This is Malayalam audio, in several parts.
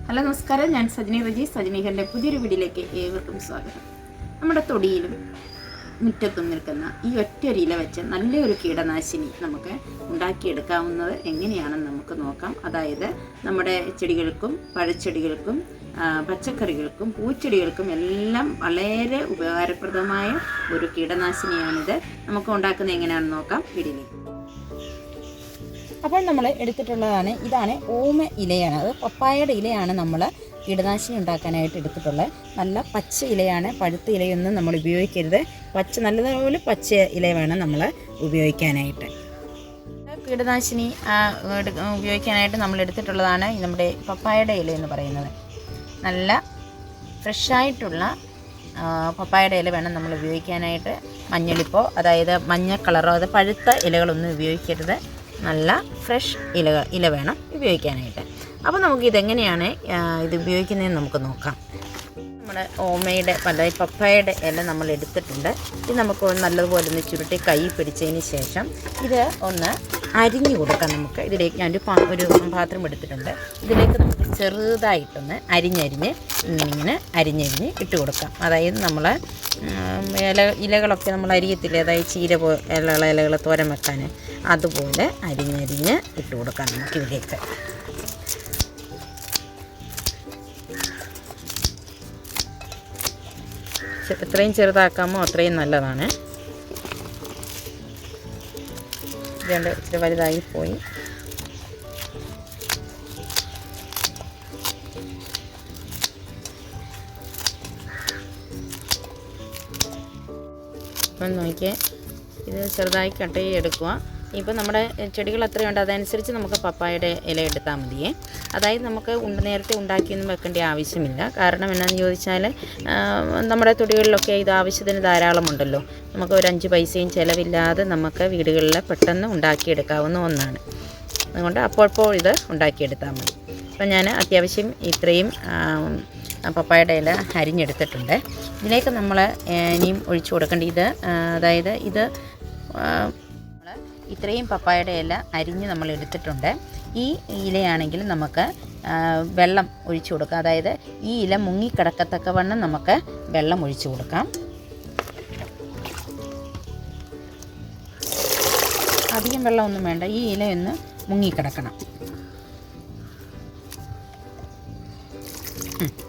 ഹലോ നമസ്കാരം, ഞാൻ സജിനി റജി. സജിനികൻ്റെ പുതിയൊരു വീഡിയോയിലേക്ക് ഏവർക്കും സ്വാഗതം. നമ്മുടെ തൊടിയിലും മുറ്റത്തും നിൽക്കുന്ന ഈ ഒറ്റൊരു ഇല വെച്ച് നല്ലൊരു കീടനാശിനി നമുക്ക് ഉണ്ടാക്കിയെടുക്കാവുന്നത് എങ്ങനെയാണെന്ന് നമുക്ക് നോക്കാം. അതായത് നമ്മുടെ ചെടികൾക്കും പഴച്ചെടികൾക്കും പച്ചക്കറികൾക്കും പൂച്ചെടികൾക്കും എല്ലാം വളരെ ഉപകാരപ്രദമായ ഒരു കീടനാശിനിയാണിത്. നമുക്ക് ഉണ്ടാക്കുന്നത് എങ്ങനെയാണെന്ന് നോക്കാം വീഡിയോയിലേക്ക്. അപ്പോൾ നമ്മൾ എടുത്തിട്ടുള്ളതാണ്, ഇതാണ് ഓമ ഇലയാണ്. അത് പപ്പായയുടെ ഇലയാണ് നമ്മൾ കീടനാശിനി ഉണ്ടാക്കാനായിട്ട് എടുത്തിട്ടുള്ളത്. നല്ല പച്ച ഇലയാണ്, പഴുത്ത ഇലയൊന്നും നമ്മൾ ഉപയോഗിക്കരുത്. നല്ലതുപോലെ പച്ച ഇല വേണം നമ്മൾ ഉപയോഗിക്കാനായിട്ട്. കീടനാശിനി ഉപയോഗിക്കാനായിട്ട് നമ്മൾ എടുത്തിട്ടുള്ളതാണ് നമ്മുടെ പപ്പായയുടെ ഇല എന്ന് പറയുന്നത്. നല്ല ഫ്രഷായിട്ടുള്ള പപ്പായയുടെ ഇല വേണം നമ്മൾ ഉപയോഗിക്കാനായിട്ട്. മഞ്ഞളിപ്പോ, അതായത് മഞ്ഞ കളറോ, അത് പഴുത്ത ഇലകളൊന്നും ഉപയോഗിക്കരുത്. നല്ല ഫ്രഷ് ഇല വേണം ഉപയോഗിക്കാനായിട്ട്. അപ്പോൾ നമുക്ക് ഇതെങ്ങനെയാണ് ഇത് ഉപയോഗിക്കുന്നതെന്ന് നമുക്ക് നോക്കാം. നമ്മുടെ ഓമയുടെ പപ്പായയുടെ ഇല നമ്മൾ എടുത്തിട്ടുണ്ട്. ഇത് നമുക്ക് നല്ലതുപോലെ ഒന്ന് ചുരുട്ടി കൈ പിടിച്ചതിന് ശേഷം ഇത് ഒന്ന് അരിഞ്ഞു കൊടുക്കാം. നമുക്ക് ഇതിലേക്ക് ഞാനൊരു പാത്രം എടുത്തിട്ടുണ്ട്. ഇതിലേക്ക് നമുക്ക് ചെറുതായിട്ടൊന്ന് ഇങ്ങനെ അരിഞ്ഞരിഞ്ഞ് ഇട്ട് കൊടുക്കാം. അതായത് നമ്മൾ ഇലകളൊക്കെ നമ്മൾ അരിയത്തില്ലേ, അതായത് ചീര ഇലകൾ തോരൻ വെക്കാൻ, അതുപോലെ അരിഞ്ഞരിഞ്ഞ് ഇട്ട് കൊടുക്കാം നമുക്കിതിലേക്ക്. എത്രയും ചെറുതാക്കാമോ അത്രയും നല്ലതാണ്. ഇതുകൊണ്ട് ഇച്ചിരി വലുതായി പോയി. അപ്പം നോക്കിയേ, ഇത് ചെറുതായി കട്ട് ചെയ്തെടുക്കുക. ഇപ്പോൾ നമ്മുടെ ചെടികൾ എത്രയുണ്ട് അതനുസരിച്ച് നമുക്ക് പപ്പായയുടെ ഇല എടുത്താൽ മതിയേ. അതായത് നമുക്ക് നേരത്തെ ഉണ്ടാക്കിയൊന്നും വെക്കേണ്ട ആവശ്യമില്ല. കാരണം എന്നാന്ന് ചോദിച്ചാൽ നമ്മുടെ തൊടികളിലൊക്കെ ഇത് ആവശ്യത്തിന് ധാരാളമുണ്ടല്ലോ. നമുക്ക് ഒരു 5 പൈസയും ചിലവില്ലാതെ നമുക്ക് വീടുകളിൽ പെട്ടെന്ന് ഉണ്ടാക്കിയെടുക്കാവുന്ന ഒന്നാണ്. അതുകൊണ്ട് അപ്പോൾ ഇത് ഉണ്ടാക്കിയെടുത്താൽ മതി. അപ്പം ഞാൻ അത്യാവശ്യം ഇത്രയും പപ്പായയുടെ ഇല അരിഞ്ഞെടുത്തിട്ടുണ്ട്. ഇതിലേക്ക് നമ്മൾ ഇനിയും ഒഴിച്ചു കൊടുക്കേണ്ടത്, അതായത് ഇത് ഇത്രയും പപ്പായയുടെ ഇല അരിഞ്ഞ് നമ്മൾ എടുത്തിട്ടുണ്ട്. ഈ ഇലയാണെങ്കിൽ നമുക്ക് വെള്ളം ഒഴിച്ചു കൊടുക്കാം. അതായത് ഈ ഇല മുങ്ങിക്കിടക്കത്തക്കവണ്ണം നമുക്ക് വെള്ളം ഒഴിച്ചു കൊടുക്കാം. അധികം വെള്ളമൊന്നും വേണ്ട, ഈ ഇലയൊന്ന് മുങ്ങിക്കിടക്കണം.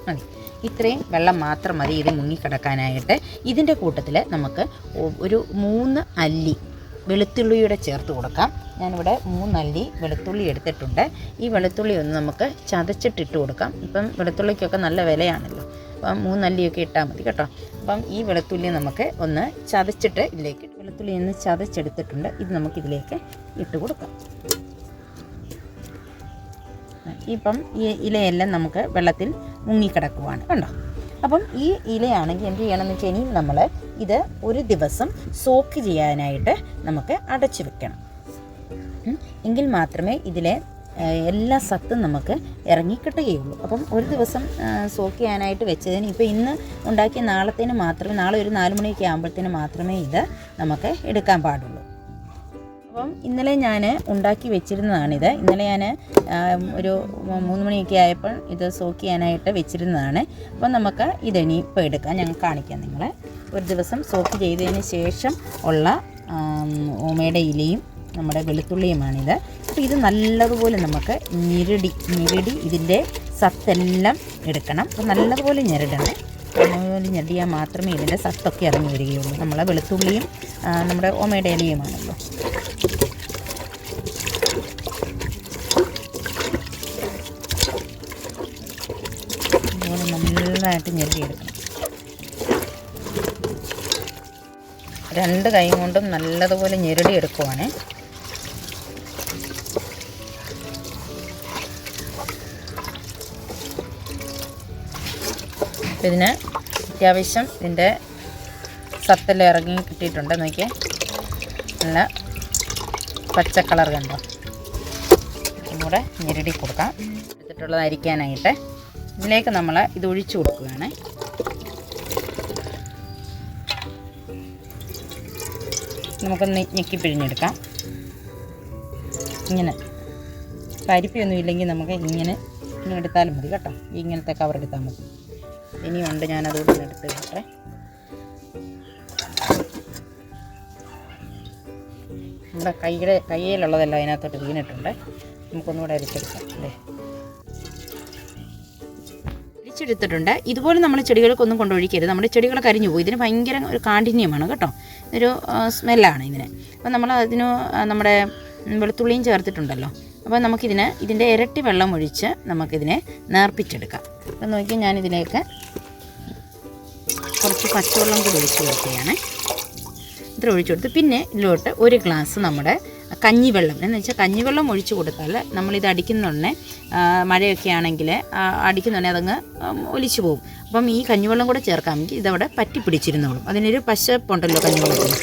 മതി, ഇത്രയും വെള്ളം മാത്രം മതി ഇത് മുങ്ങിക്കിടക്കാനായിട്ട്. ഇതിൻ്റെ കൂട്ടത്തിൽ നമുക്ക് ഒരു 3 അല്ലി വെളുത്തുള്ളിയുടെ ചേർത്ത് കൊടുക്കാം. ഞാനിവിടെ 3 അല്ലി വെളുത്തുള്ളി എടുത്തിട്ടുണ്ട്. ഈ വെളുത്തുള്ളി ഒന്ന് നമുക്ക് ചതച്ചിട്ടിട്ട് കൊടുക്കാം. ഇപ്പം വെളുത്തുള്ളിക്കൊക്കെ നല്ല വിലയാണല്ലോ, അപ്പം 3 അല്ലിയൊക്കെ ഇട്ടാൽ മതി കേട്ടോ. അപ്പം ഈ വെളുത്തുള്ളി നമുക്ക് ഒന്ന് ചതച്ചിട്ട് ഇതിലേക്ക്, വെളുത്തുള്ളി ഒന്ന് ചതച്ചെടുത്തിട്ടുണ്ട്. ഇത് നമുക്കിതിലേക്ക് ഇട്ട് കൊടുക്കാം. ഇപ്പം ഈ ഇലയെല്ലാം നമുക്ക് വെള്ളത്തിൽ മുങ്ങിക്കിടക്കുവാണ് കണ്ടോ. അപ്പം ഈ ഇലയാണെങ്കിൽ എന്ത് ചെയ്യണമെന്ന് വെച്ചാൽ ഇനിയും നമ്മൾ ഇത് ഒരു ദിവസം സോക്ക് ചെയ്യാനായിട്ട് നമുക്ക് അടച്ചു വെക്കണം. എങ്കിൽ മാത്രമേ ഇതിലെ എല്ലാ സത്തും നമുക്ക് ഇറങ്ങിക്കിട്ടുകയുള്ളൂ. അപ്പം ഒരു ദിവസം സോക്ക് ചെയ്യാനായിട്ട് വെച്ചതിന് ഇപ്പോൾ ഇന്ന് ഉണ്ടാക്കിയ നാളത്തേന് മാത്രമേ, നാളെ ഒരു 4 മണിയൊക്കെ ആകുമ്പോഴത്തേന് മാത്രമേ ഇത് നമുക്ക് എടുക്കാൻ പാടുള്ളൂ. അപ്പം ഇന്നലെ ഞാൻ ഉണ്ടാക്കി വെച്ചിരുന്നതാണിത്. ഇന്നലെ ഞാൻ ഒരു 3 മണിയൊക്കെ ആയപ്പോൾ ഇത് സോക്ക് ചെയ്യാനായിട്ട് വെച്ചിരുന്നതാണ്. അപ്പം നമുക്ക് ഇതിനി ഇപ്പോൾ എടുക്കാം. ഞങ്ങൾ കാണിക്കാം നിങ്ങളെ. ഒരു ദിവസം സോക്ക് ചെയ്തതിന് ശേഷം ഉള്ള ഓമയുടെ ഇലയും നമ്മുടെ വെളുത്തുള്ളിയുമാണിത്. അപ്പോൾ ഇത് നല്ലതുപോലെ നമുക്ക് ഞെരടി ഇതിൻ്റെ സത്തെല്ലാം എടുക്കണം. അപ്പോൾ നല്ലതുപോലെ ഞെരടണം. നല്ലതുപോലെ ഞെരടിയാൽ മാത്രമേ ഇതിൻ്റെ സത്തൊക്കെ ഇറങ്ങി വരികയുള്ളൂ. നമ്മളെ വെളുത്തുള്ളിയും നമ്മുടെ ഓമയുടെ ഇലയുമാണല്ലോ. അതുപോലെ നല്ലതായിട്ട് ഞെരടിയെടുക്കണം. 2 കൈ കൊണ്ടും നല്ലതുപോലെ ഞെരടിയെടുക്കുവാണ്. ഇതിന് അത്യാവശ്യം ഇതിൻ്റെ സത്തെല്ലാം ഇറങ്ങി കിട്ടിയിട്ടുണ്ട്. നോക്കിയേ, നല്ല പച്ച കളർ കണ്ടോ. ഒന്നുകൂടെ ഞെരടി കൊടുക്കാം. എടുത്തിട്ടുള്ളത് അരിക്കാനായിട്ട് ഇതിലേക്ക് നമ്മൾ ഇത് ഒഴിച്ചു കൊടുക്കുകയാണ്. നമുക്കൊന്ന് ഞെക്കി പിഴിഞ്ഞെടുക്കാം. ഇങ്ങനെ പരിപ്പൊന്നും ഇല്ലെങ്കിൽ നമുക്ക് ഇങ്ങനെ ഇനി എടുത്താലും മതി കേട്ടോ. ഇങ്ങനത്തെ കവർ എടുത്താൽ മതി. ഇനിയുണ്ട്, ഞാനതുകൊണ്ട് എടുത്ത് കേട്ടെ. നമ്മുടെ കയ്യിലുള്ളതെല്ലാം അതിനകത്തോട്ട് വീണിട്ടുണ്ട്. നമുക്കൊന്നുകൂടെ അരിച്ചെടുക്കാം അല്ലേ. അരിച്ചെടുത്തിട്ടുണ്ട്. ഇതുപോലെ നമ്മൾ ചെടികൾക്കൊന്നും കൊണ്ടൊഴിക്കരുത്. നമ്മുടെ ചെടികൾ കരിഞ്ഞു പോകും. ഇതിന് ഭയങ്കര ഒരു കാഠിന്യമാണ് കേട്ടോ. ഒരു സ്മെല്ലാണ് ഇതിന്. അപ്പോൾ നമ്മൾ അതിന് നമ്മുടെ വെളുത്തുള്ളിയും ചേർത്തിട്ടുണ്ടല്ലോ. അപ്പോൾ ഇതിൻ്റെ ഇരട്ടി വെള്ളം ഒഴിച്ച് നമുക്കിതിനെ നേർപ്പിച്ചെടുക്കാം. അപ്പം നോക്കി ഞാനിതിലേക്ക് കുറച്ച് പച്ചവെള്ളം കൂടി ഒഴിച്ച് കൊടുക്കുകയാണ്. ഇത്ര ഒഴിച്ചു കൊടുത്ത് പിന്നെ ഇതിലോട്ട് 1 ഗ്ലാസ് നമ്മുടെ കഞ്ഞിവെള്ളം, എന്ന് വെച്ചാൽ കഞ്ഞിവെള്ളം ഒഴിച്ചു കൊടുത്താൽ നമ്മളിത് അടിക്കുന്നുടനെ മഴയൊക്കെ ആണെങ്കിൽ അടിക്കുന്നുടനെ അതങ്ങ് ഒലിച്ചു പോകും. അപ്പം ഈ കഞ്ഞിവെള്ളം കൂടെ ചേർക്കാമെങ്കിൽ ഇതവിടെ പറ്റി പിടിച്ചിരുന്നോളും. അതിനൊരു പശപ്പുണ്ടല്ലോ കഞ്ഞിവെള്ളത്തിന്.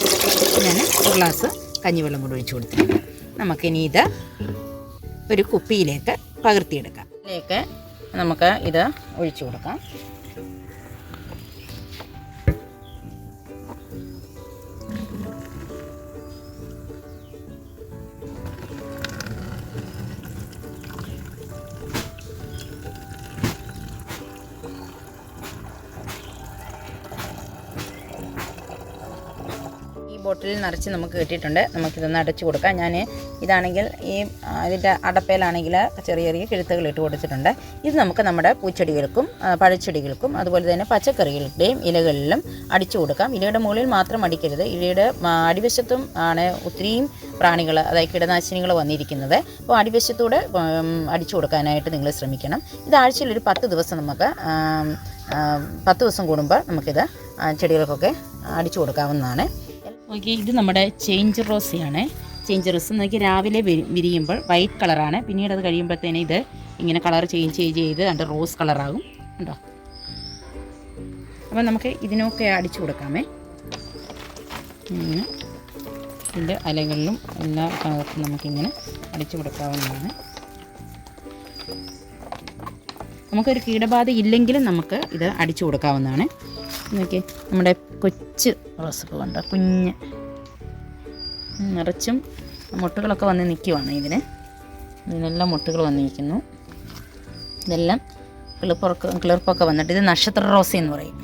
ഞാൻ 1 ഗ്ലാസ് കഞ്ഞിവെള്ളം കൂടെ ഒഴിച്ചു കൊടുത്തിട്ടുണ്ട്. നമുക്കിനി ഇത് ഒരു കുപ്പിയിലേക്ക് പകർത്തിയെടുക്കാം. ഇതിലേക്ക് നമുക്ക് ഇത് ഒഴിച്ചു കൊടുക്കാം. ബോട്ടിലിൽ നിറച്ച് നമുക്ക് കിട്ടിയിട്ടുണ്ട്. നമുക്കിതൊന്ന് അടച്ചു കൊടുക്കാം. ഞാൻ ഇതാണെങ്കിൽ ഇതിൻ്റെ അടപ്പയിലാണെങ്കിൽ ചെറിയ ചെറിയ കിഴുത്തുകൾ ഇട്ട് കൊടുത്തിട്ടുണ്ട്. ഇത് നമുക്ക് നമ്മുടെ പൂച്ചെടികൾക്കും പഴച്ചെടികൾക്കും അതുപോലെ തന്നെ പച്ചക്കറികളുടെയും ഇലകളിലും അടിച്ചു കൊടുക്കാം. ഇലയുടെ മുകളിൽ മാത്രം അടിക്കരുത്. ഇലയുടെ അടിവശത്തും ആണ് ഒത്തിരിയും പ്രാണികൾ, അതായത് കീടനാശിനികൾ വന്നിരിക്കുന്നത്. അപ്പോൾ അടിവശത്തൂടെ അടിച്ചു കൊടുക്കാനായിട്ട് നിങ്ങൾ ശ്രമിക്കണം. ഇത് ആഴ്ചയിൽ ഒരു 10 ദിവസം നമുക്ക് 10 ദിവസം കൂടുമ്പോൾ നമുക്കിത് ചെടികൾക്കൊക്കെ അടിച്ചു കൊടുക്കാവുന്നതാണ്. ഓക്കെ, ഇത് നമ്മുടെ ചേഞ്ച് റോസയാണ്. ചേഞ്ച് റോസ് നോക്കി രാവിലെ വിരിയുമ്പോൾ വൈറ്റ് കളറാണ്. പിന്നീട് അത് കഴിയുമ്പോഴത്തേന് ഇത് ഇങ്ങനെ കളർ ചേഞ്ച് ചെയ്ത് അതിൻ്റെ റോസ് കളറാകും ഉണ്ടോ. അപ്പോൾ നമുക്ക് ഇതിനൊക്കെ അടിച്ചു കൊടുക്കാമേ. ഇങ്ങനെ ഇതിൻ്റെ അലകളിലും എല്ലാ ഭാഗത്തും നമുക്കിങ്ങനെ അടിച്ചു കൊടുക്കാവുന്നതാണ്. നമുക്കൊരു കീടബാധ ഇല്ലെങ്കിലും നമുക്ക് ഇത് അടിച്ചു കൊടുക്കാവുന്നതാണ്. നോക്കി നമ്മുടെ കൊച്ചു റോസൊക്കെ കൊണ്ട് കുഞ്ഞ് നിറച്ചും മുട്ടുകളൊക്കെ വന്ന് നിൽക്കുവാണ്. ഇതിനെല്ലാം മുട്ടുകൾ വന്നിരിക്കുന്നു. ഇതെല്ലാം കിളിർപ്പൊക്കെ വന്നിട്ട് ഇത് നക്ഷത്ര റോസ എന്ന് പറയും.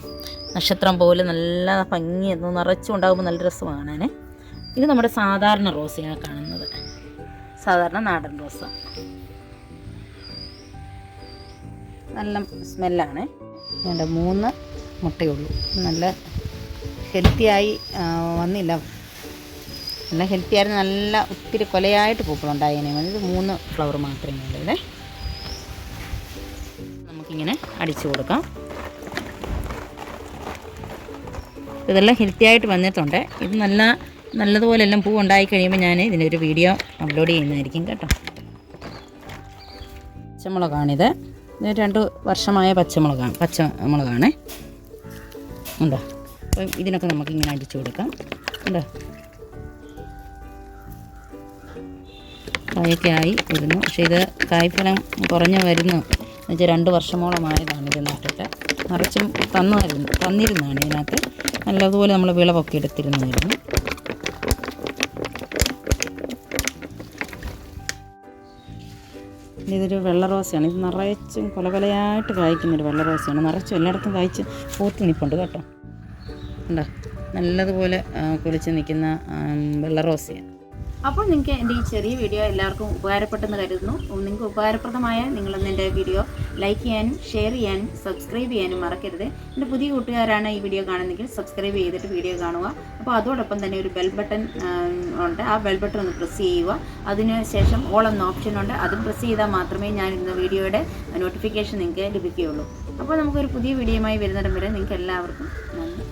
നക്ഷത്രം പോലെ നല്ല ഭംഗി നിറച്ചും ഉണ്ടാകുമ്പോൾ നല്ല രസം കാണാൻ. ഇത് നമ്മുടെ സാധാരണ റോസയാണ് കാണുന്നത്, സാധാരണ നാടൻ റോസ. നല്ല സ്മെല്ലാണ്. വേണ്ട 3 മുട്ടയുള്ളൂ. നല്ല ഹെൽത്തിയായി വന്നില്ല. നല്ല ഹെൽത്തിയായിരുന്നു. നല്ല ഒത്തിരി കൊലയായിട്ട് പൂക്കളുണ്ടായതിനെ മതി. ഇത് 3 ഫ്ലവർ മാത്രമേ ഉള്ളൂ. ഇവിടെ നമുക്കിങ്ങനെ അടിച്ചു കൊടുക്കാം. ഇതെല്ലാം ഹെൽത്തിയായിട്ട് വന്നിട്ടുണ്ട്. ഇത് നല്ലതുപോലെ എല്ലാം പൂ ഉണ്ടായി കഴിയുമ്പോൾ ഞാൻ ഇതിനൊരു വീഡിയോ അപ്ലോഡ് ചെയ്യുന്നതായിരിക്കും കേട്ടോ. പച്ചമുളകാണിത്. ഇത് 2 വർഷമായ പച്ചമുളകാണ് ഉണ്ടോ. അപ്പം ഇതിനൊക്കെ നമുക്കിങ്ങനെ അടിച്ചു കൊടുക്കാം ഉണ്ടോ. കായൊക്കെ ആയി വരുന്നു. പക്ഷേ ഇത് കായ്ഫലം കുറഞ്ഞു വരുന്നു. എന്നുവെച്ചാൽ 2 വർഷമോളമായതാണ് ഇത് നട്ടിട്ട്. നിറച്ചും തന്നിരുന്നതാണ്. ഇതിനകത്ത് നല്ലതുപോലെ നമ്മൾ വിളവൊക്കെ എടുത്തിരുന്നായിരുന്നു. ഇതൊരു വെള്ള റോസയാണ്. ഇത് നിറച്ചും കൊലകൊലയായിട്ട് കായ്ക്കുന്നൊരു വെള്ള റോസയാണ്. നിറച്ചും എല്ലായിടത്തും കായ്ച്ച് പൂത്ത് നിൽപ്പുണ്ട് കേട്ടോ ഉണ്ടോ. നല്ലതുപോലെ കുലിച്ച് നിൽക്കുന്ന വെള്ള റോസയാണ്. അപ്പോൾ നിങ്ങൾക്ക് എൻ്റെ ഈ ചെറിയ വീഡിയോ എല്ലാവർക്കും ഉപകാരപ്പെട്ടെന്ന് കരുതുന്നു. നിങ്ങൾക്ക് ഉപകാരപ്രദമായ നിങ്ങളൊന്ന് എൻ്റെ വീഡിയോ ലൈക്ക് ചെയ്യാനും ഷെയർ ചെയ്യാനും സബ്സ്ക്രൈബ് ചെയ്യാനും മറക്കരുത്. എൻ്റെ പുതിയ കൂട്ടുകാരാണ് ഈ വീഡിയോ കാണുന്നെങ്കിൽ സബ്സ്ക്രൈബ് ചെയ്തിട്ട് വീഡിയോ കാണുക. അപ്പോൾ അതോടൊപ്പം തന്നെ ഒരു ബെൽ ബട്ടൺ ഉണ്ട്. ആ ബെൽ ബട്ടൺ ഒന്ന് പ്രസ് ചെയ്യുക. അതിനുശേഷം ഓൾ എന്ന ഓപ്ഷൻ ഉണ്ട്. അതും പ്രസ് ചെയ്താൽ മാത്രമേ ഞാൻ ഇന്ന് വീഡിയോയുടെ നോട്ടിഫിക്കേഷൻ നിങ്ങൾക്ക് ലഭിക്കുകയുള്ളൂ. അപ്പോൾ നമുക്കൊരു പുതിയ വീഡിയോയുമായി വരുന്നിടം വരെ നിങ്ങൾക്ക് എല്ലാവർക്കും നന്ദി.